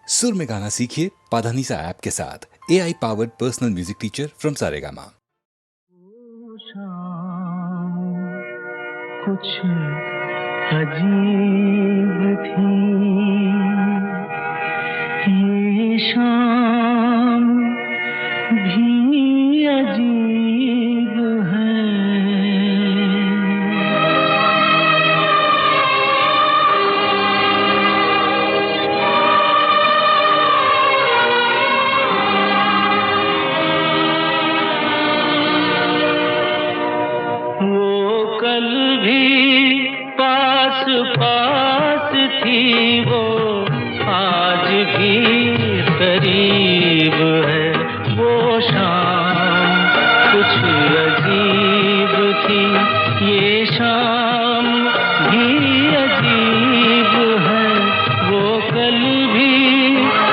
सुर में गाना सीखिए पाधानीसा ऐप के साथ। AI powered personal music teacher from Saregama. कुछ अजीब थी ये शाम भी अजीब है। वो कल भी पास पास थी, वो आज भी करीब है। वो शाम कुछ अजीब थी, ये शाम भी अजीब है। वो कल भी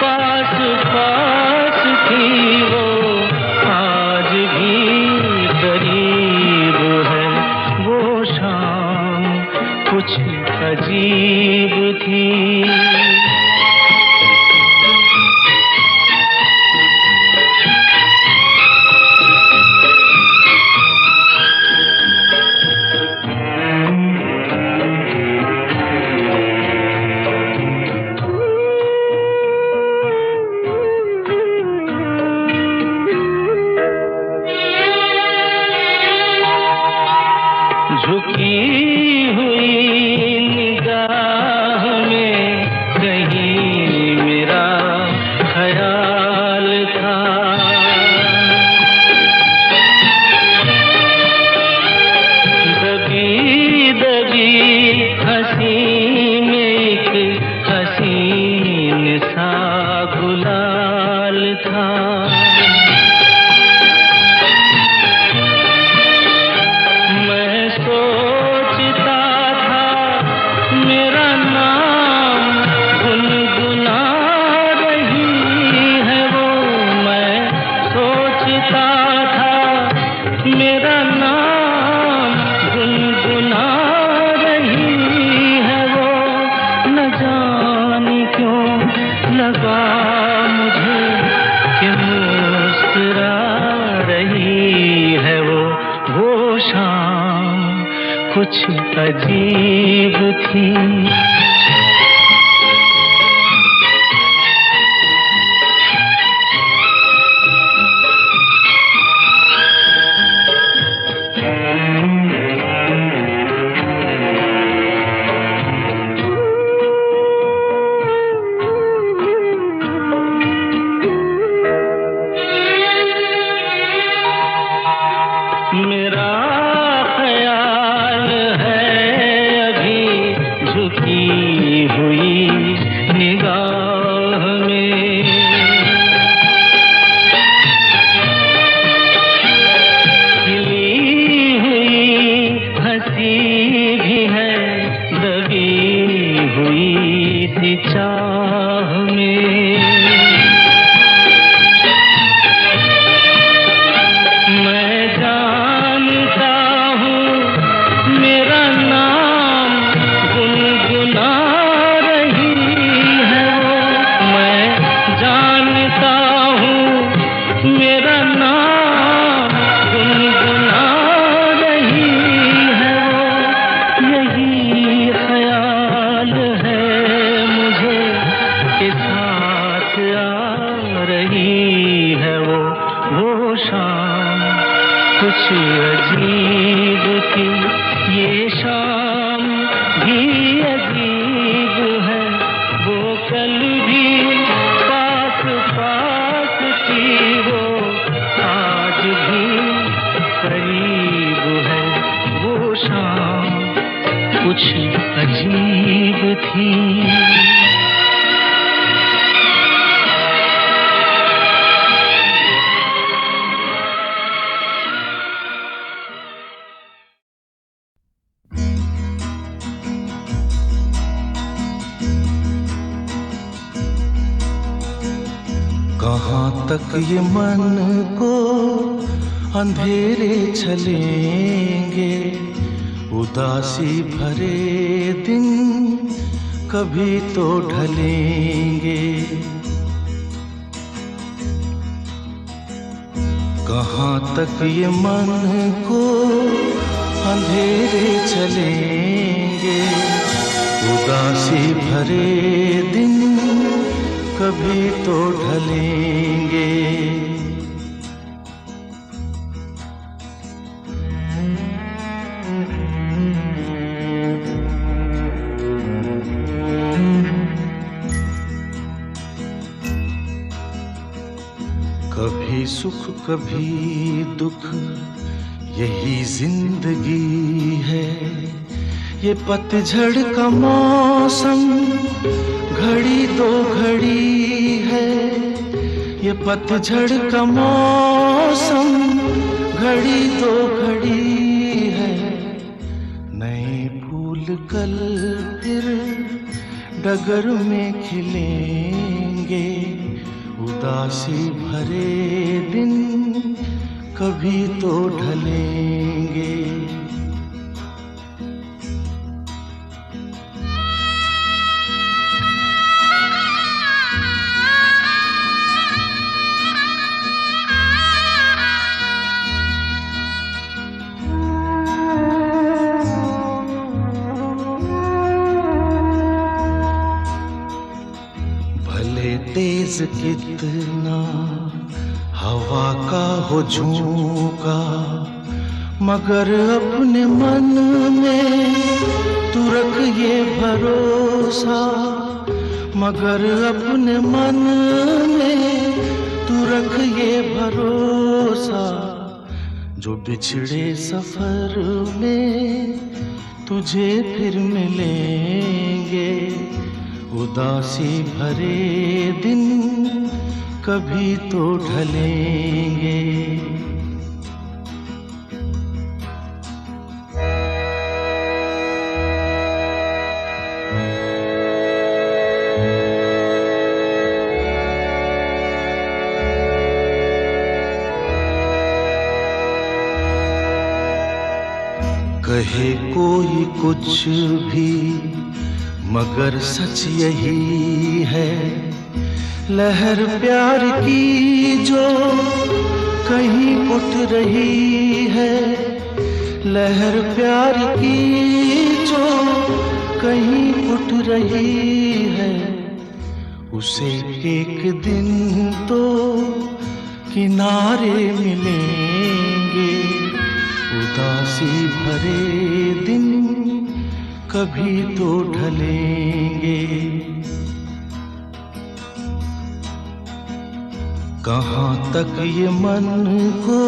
पास पास थी, वो आज भी करीब है। वो शाम कुछ अजीब थी। झुकी हुई निगाह में कहीं मेरा ख्याल था। दबी दबी हंसी में एक हसीन सा गुलाल था। कुछ अजीब थी। मेरा हुई निगाह में खिली हुई हंसी भी है, दबी हुई सी चाह में। मैं जानता हूँ मेरा नाम गुनगुना मेरा नाम गुनगुना रही है। वो यही ख्याल है मुझे के साथ आ रही है। वो शाम कुछ अजीब थी, ये शाम भी अजीब है। वो कल भी पास पास थी, वो आज भी करीब है। वो शाम कुछ अजीब थी। कहाँ तक ये मन को अंधेरे चलेंगे, उदासी भरे दिन कभी तो ढलेंगे। तक ये मन को अंधेरे चलेंगे, उदासी भरे दिन कभी तो ढलेंगे। कभी सुख कभी दुख यही जिंदगी है, ये पतझड़ का मौसम घड़ी दो घड़ी है, ये पतझड़ का मौसम घड़ी दो घड़ी है। नए फूल कल फिर डगर में खिलेंगे, उदासी भरे दिन कभी तो ढलेंगे। तेज कितना हवा का हो झोंका, मगर अपने मन में तू रख ये भरोसा, मगर अपने मन में तू रख ये भरोसा, जो बिछड़े सफर में तुझे फिर मिलेंगे। उदासी भरे दिन कभी तो ढलेंगे। कहे कोई कुछ भी मगर सच यही है, लहर प्यार की जो कहीं उठ रही है, लहर प्यार की जो कहीं उठ रही है, उसे एक दिन तो किनारे मिलेंगे। उदासी भरे दिन कभी तो ढलेंगे। कहाँ तक ये मन को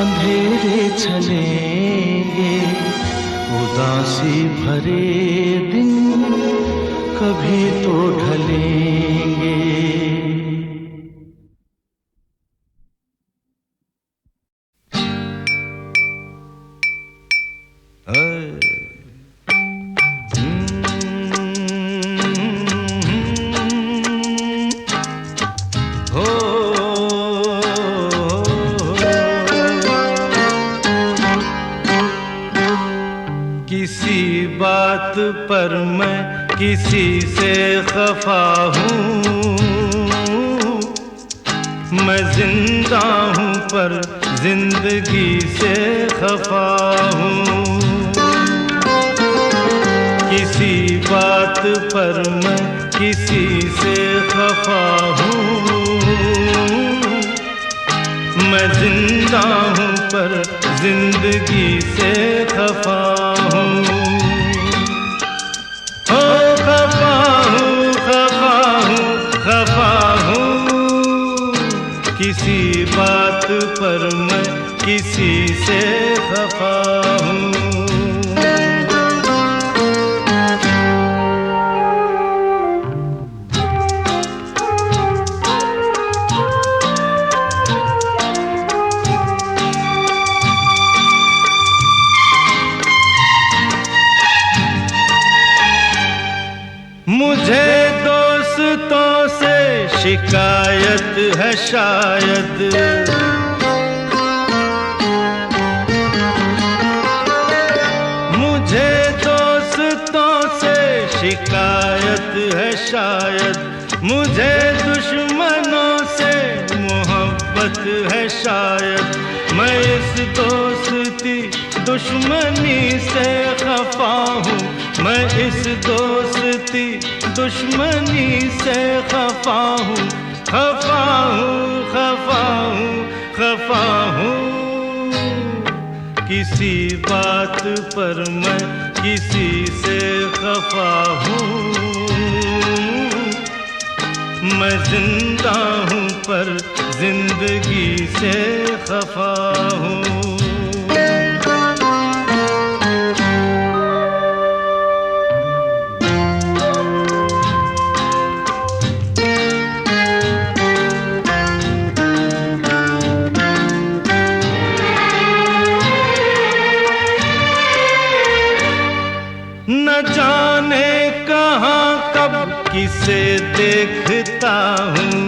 अंधेरे चलेंगे, उदासी भरे दिन कभी तो ढलेंगे। किसी बात पर मैं किसी से खफा हूँ, मैं जिंदा हूँ पर जिंदगी से खफा हूँ। किसी बात पर मैं किसी से खफा हूँ, मैं जिंदा हूँ पर जिंदगी से खफा हूँ। ओ खफा हूँ, खफा हूँ, खफा हूँ, किसी बात पर मैं किसी से खफा हूँ। मुझे दोस्तों से शिकायत है शायद, मुझे दोस्तों से शिकायत है शायद, मुझे दुश्मनों से मोहब्बत मोहब्बत है शायद। मैं इस दोस्ती दुश्मनी से खफा हूँ, मैं इस दोस्ती दुश्मनी से खफा हूँ, खफा हूँ, खफा हूँ, खफा हूँ। किसी बात पर मैं किसी से खफा हूँ। मैं जिंदा हूँ पर जिंदगी से खफा हूँ। न जाने कहाँ कब किसे देखता हूँ,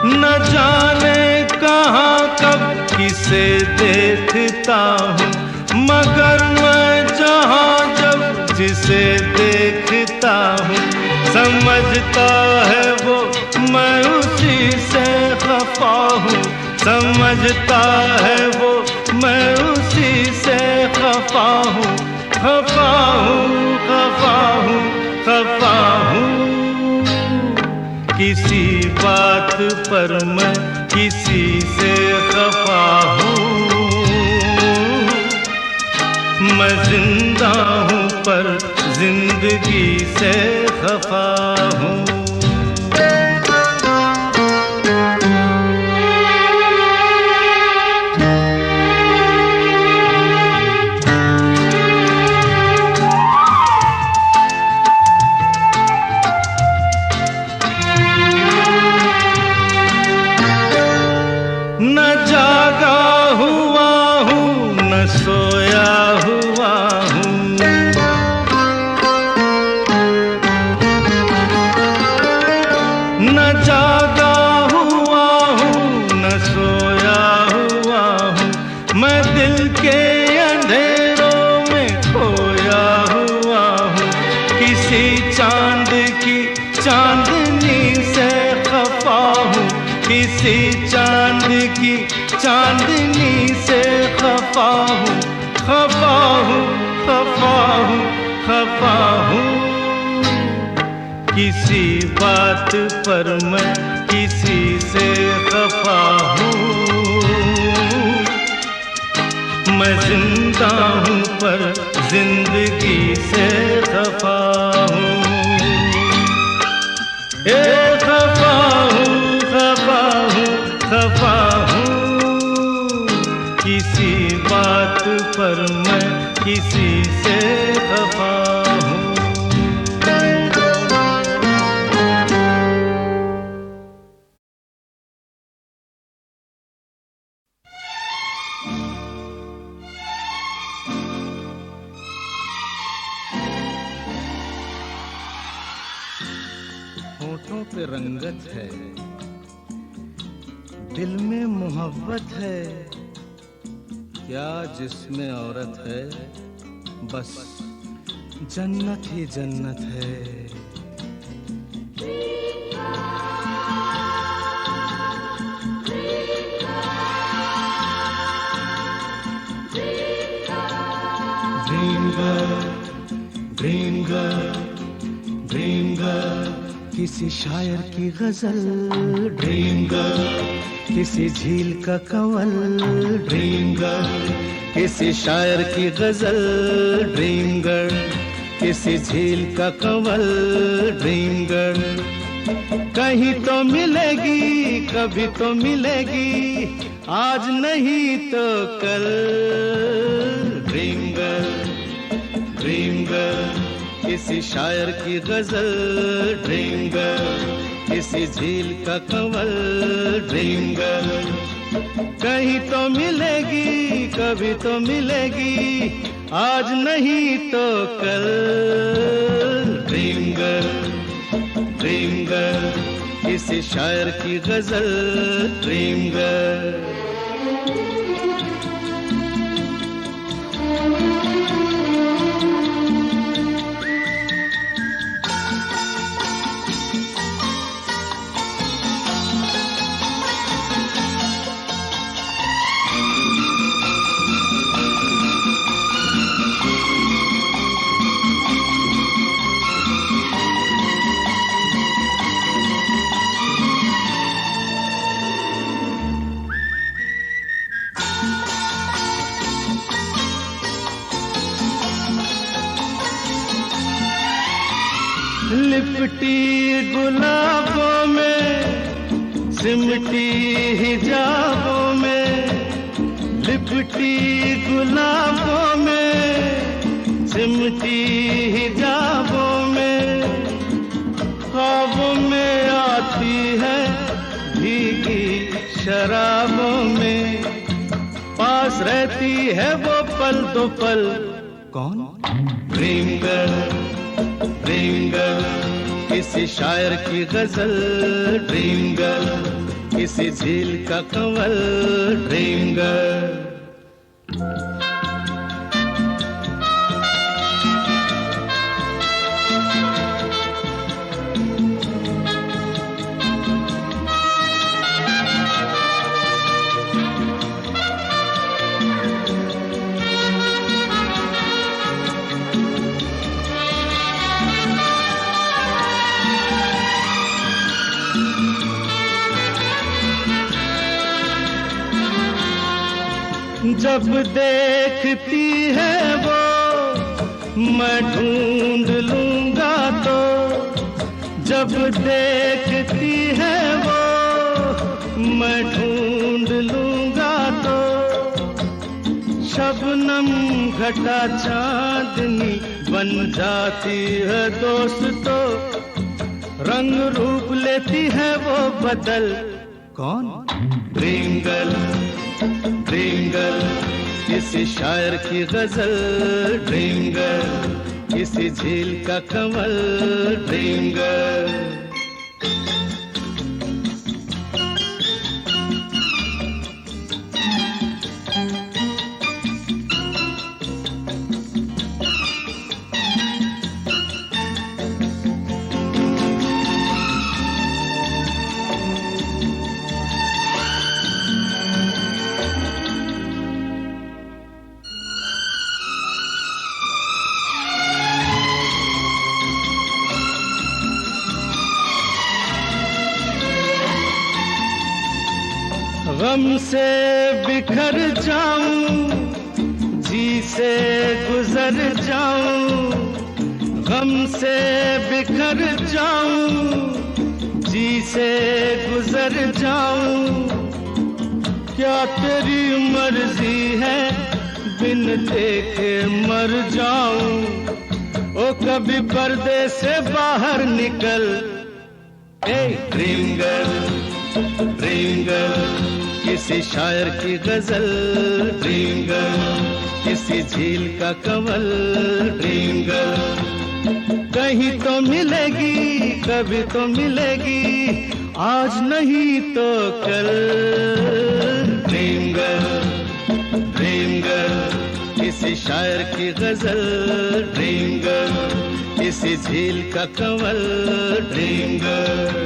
न जाने कहाँ कब किसे देखता हूँ, मगर मैं जहाँ जब जिसे देखता हूँ, समझता है वो मैं उसी से खफा हूँ, समझता है वो मैं उसी से खफा हूँ, खफा हूँ, खफा हूँ, खफा हूँ। किसी बात पर मैं किसी से खफा हूँ। मैं जिंदा हूँ पर जिंदगी से खफा हूँ। न जागा हुआ हूँ न सोया हुआ हूँ, न जागा हुआ हूँ न सोया हुआ हूँ। मैं दिल के अंधेरों में खोया हुआ हूँ, किसी चांद की चांदनी से खफा हूँ, किसी चांद की चांदनी से खफा हूँ, खफा हूँ, खफा हूँ, खफा हूँ। किसी बात पर मैं किसी से खफा हूँ। मैं जिंदा हूँ पर जिंदगी से खफा हूँ। खफा हूँ, खफा हूँ, खफा हूँ। किसी बात पर मैं किसी से खफा हूँ। होठों पे रंगत है, दिल में मोहब्बत है, क्या जिसमें औरत है, बस जन्नत ही जन्नत है। Dream girl, dream girl, dream girl, किसी शायर की गजल, ड्रीम गर्ल, किसी झील का कंवल, ड्रीम गर्ल, किसी शायर की गजल, ड्रीम गर्ल, किसी झील का कंवल, ड्रीम गर्ल। कहीं तो मिलेगी, कभी तो मिलेगी, आज नहीं तो कल, ड्रीम गर्ल, ड्रीम गर्ल, किसी शायर की गजल, ड्रीम गर्ल, किसी झील का कंवल, ड्रीम गर्ल। कहीं तो मिलेगी, कभी तो मिलेगी, आज नहीं तो कल, ड्रीम गर्ल, ड्रीम गर्ल, किसी शायर की गजल, ड्रीम गर्ल। लिपटी गुलाबों में, सिमटी हिजाबों में, लिपटी गुलाबों में, सिमटी हिजाबों में, ख्वाबों में आती है भीगी शराबों में, पास रहती है वो पल दो पल। कौन? ड्रीम गर्ल, ड्रीम गर्ल, किसी शायर की गजल, ड्रीम गर्ल, किसी झील का कंवल, ड्रीम गर्ल। जब देखती है वो मैं ढूंढ लूंगा तो, जब देखती है वो मैं ढूंढ लूंगा तो, शबनम घटा चांदनी बन जाती है दोस्त तो, रंग रूप लेती है वो बदल। कौन? ड्रीम गर्ल, ड्रीम गर्ल, किसी शायर की गजल, ड्रीम गर्ल, किसी झील का कंवल, ड्रीम गर्ल। गम से बिखर जाऊं, जी से गुजर जाऊं, गम से बिखर जाऊं, जी से गुजर जाऊं, क्या तेरी मर्जी है बिन देखे मर जाऊं, ओ कभी पर्दे से बाहर निकल। A dream girl, dream girl, किसी शायर की गजल, ड्रीम गर्ल, किसी झील का कंवल, ड्रीम गर्ल, कहीं तो मिलेगी, कभी तो मिलेगी, आज नहीं तो कल। ड्रीम गर्ल, ड्रीम गर्ल, किसी शायर की गजल, ड्रीम गर्ल, किसी झील का कंवल, ड्रीम गर्ल।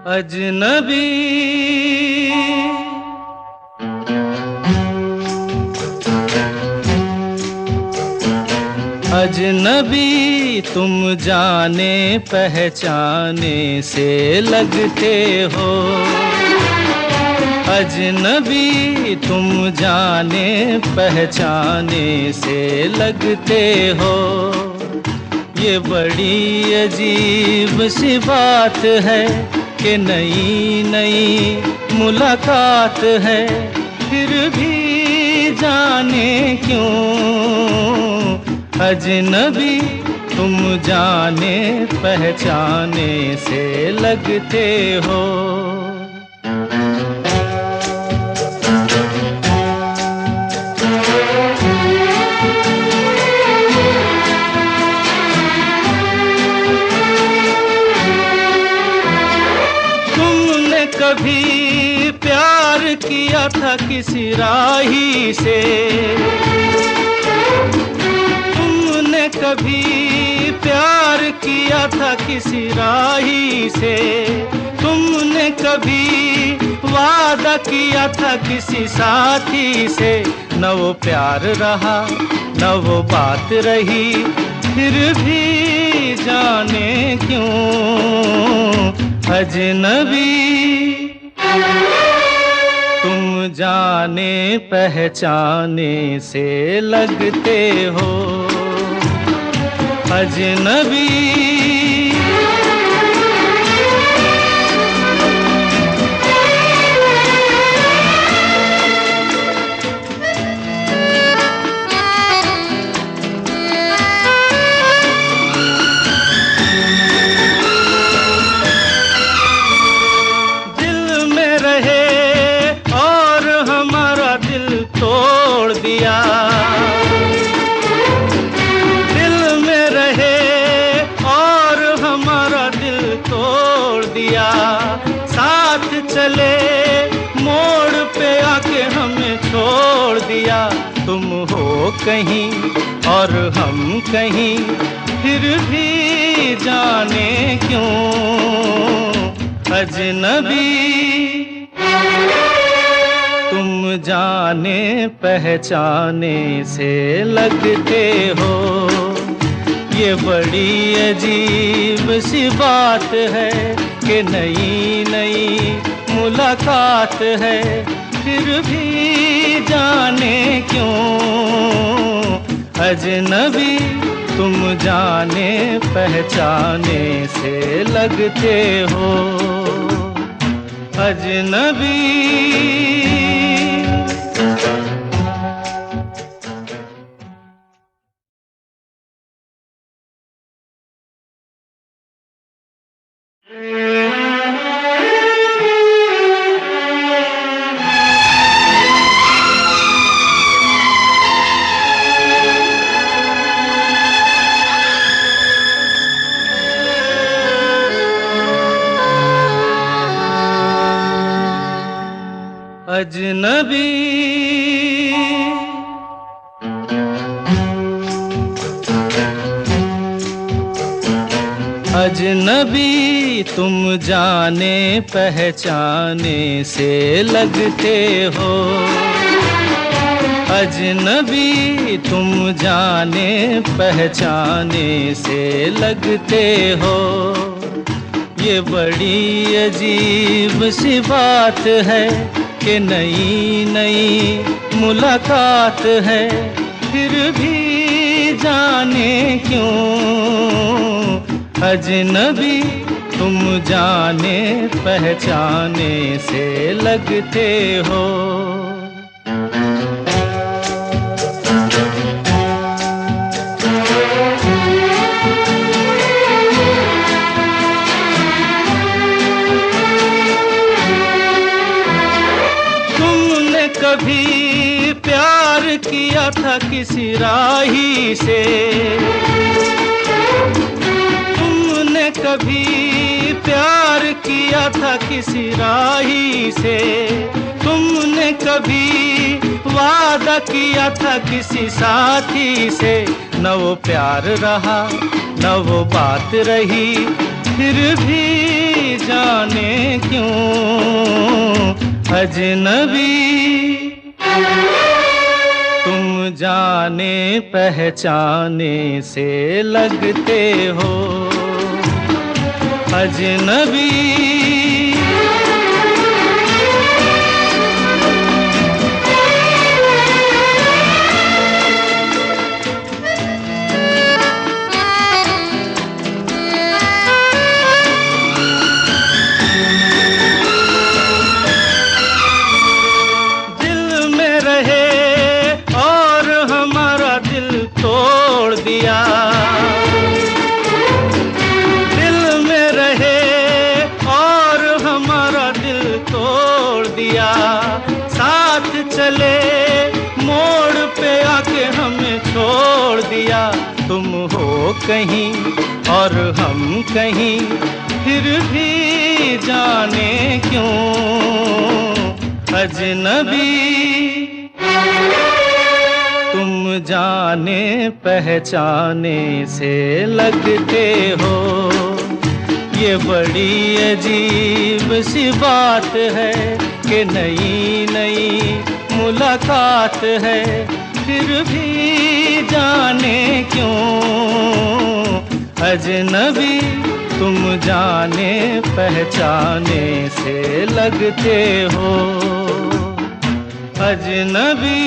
अजनबी अजनबी तुम जाने पहचाने से लगते हो, अजनबी तुम जाने पहचाने से लगते हो, ये बड़ी अजीब सी बात है कि नई नई मुलाकात है, फिर भी जाने क्यों अजनबी तुम जाने पहचाने से लगते हो। किया था किसी राही से, तुमने कभी प्यार किया था किसी राही से, तुमने कभी वादा किया था किसी साथी से, न वो प्यार रहा न वो बात रही, फिर भी जाने क्यों अजनबी तुम जाने पहचाने से लगते हो अजनबी। दिल में रहे और हमारा दिल तोड़ दिया, साथ चले मोड़ पे आके हमें छोड़ दिया, तुम हो कहीं और हम कहीं, फिर भी जाने क्यों अजनबी तुम जाने पहचाने से लगते हो। ये बड़ी अजीब सी बात है कि नई नई मुलाकात है, फिर भी जाने क्यों अजनबी तुम जाने पहचाने से लगते हो अजनबी। अजनबी अजनबी तुम जाने पहचाने से लगते हो अजनबी तुम जाने पहचाने से लगते हो। ये बड़ी अजीब सी बात है कि नई नई मुलाकात है, फिर भी जाने क्यों अजनबी तुम जाने पहचाने से लगते हो। कभी प्यार किया था किसी राही से, तुमने कभी प्यार किया था किसी राही से, तुमने कभी वादा किया था किसी साथी से, न वो प्यार रहा न वो बात रही, फिर भी जाने क्यों अजनबी तुम जाने पहचाने से लगते हो अजनबी। दिल में रहे और हमारा दिल तोड़ दिया, साथ चले मोड़ पे आके हमें छोड़ दिया, तुम हो कहीं और हम कहीं, फिर भी जाने क्यों अजनबी तुम जाने पहचाने से लगते हो, ये बड़ी अजीब सी बात है कि नई नई मुलाकात है, फिर भी जाने क्यों अजनबी तुम जाने पहचाने से लगते हो, अजनबी।